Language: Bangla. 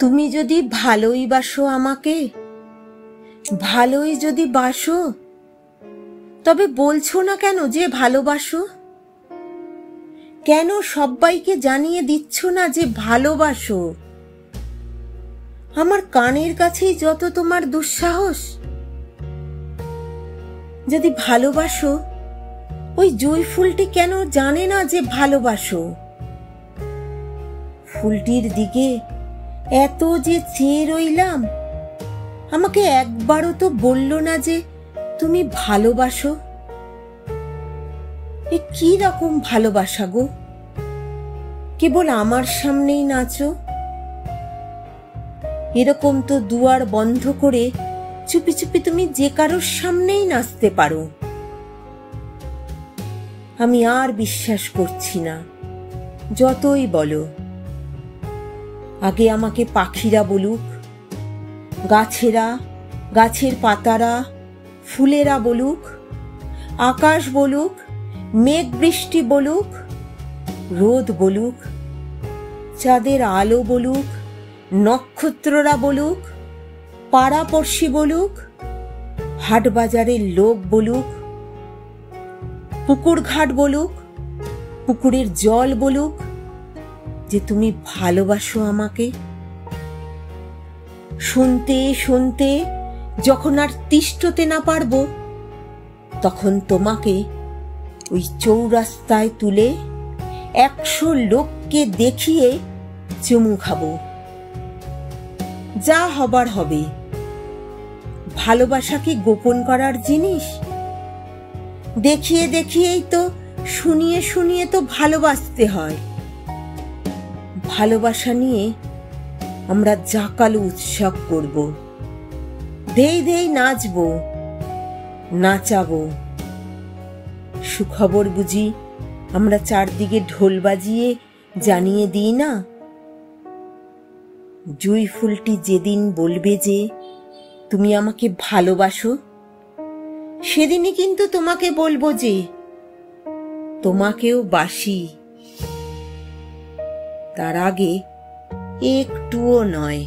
তুমি যদি ভালোই বাসো আমাকে, ভালোই যদি বাসো, তবে বলছো না কেন যে ভালোবাসো? কেন সবাইকে জানিয়ে দিচ্ছ না যে ভালোবাসো? আমার কানের কাছেই যত তোমার দুঃসাহস। যদি ভালোবাসো, ওই জুঁই ফুলটি কেন জানে না যে ভালোবাসো? ফুলটির দিকে এত যে চেয়ে রইলাম, আমাকে একবারও তো বলল না যে তুমি ভালোবাসো। এ কি রকম ভালোবাসা গো? কেবল আমার সামনেই নাচো। এরকম তো দুয়ার বন্ধ করে চুপি চুপি তুমি যে কারোর সামনেই নাচতে পারো। আমি আর বিশ্বাস করছি না, যতই বলো। আগে আমাকে পাখিরা বলুক, গাছেরা, গাছের পাতারা, ফুলেরা বলুক, আকাশ বলুক, মেঘ বৃষ্টি বলুক, রোদ বলুক, চাঁদের আলো বলুক, নক্ষত্ররা বলুক, পাড়াপড়শি বলুক, হাট বাজারের লোক বলুক, পুকুর ঘাট বলুক, পুকুরের জল বলুক যে তুমি ভালোবাসো আমাকে। শুনতে শুনতে যখন আর তিষ্ঠতে না পারবো, তখন তোমাকে ওই চৌরাস্তায় তুলে 100 লোককে দেখিয়ে চুমু খাবো। যা হবার হবে। ভালোবাসা কি গোপন করার জিনিস? দেখিয়ে দেখিয়েই তো, শুনিয়ে শুনিয়ে তো ভালোবাসতে হয়। ভালোবাসা নিয়ে আমরা জাকালো উৎসব করব, ধেই ধেই নাচবো, নাচাবো। সুখবর বুঝি আমরা চারদিকে ঢোল বাজিয়ে জানিয়ে দিই না? জুঁই ফুলটি যেদিন বলবে যে তুমি আমাকে ভালোবাসো, সেদিনই কিন্তু তোমাকে বলবো যে তোমাকেও বাসি। তার আগে একটুও নয়।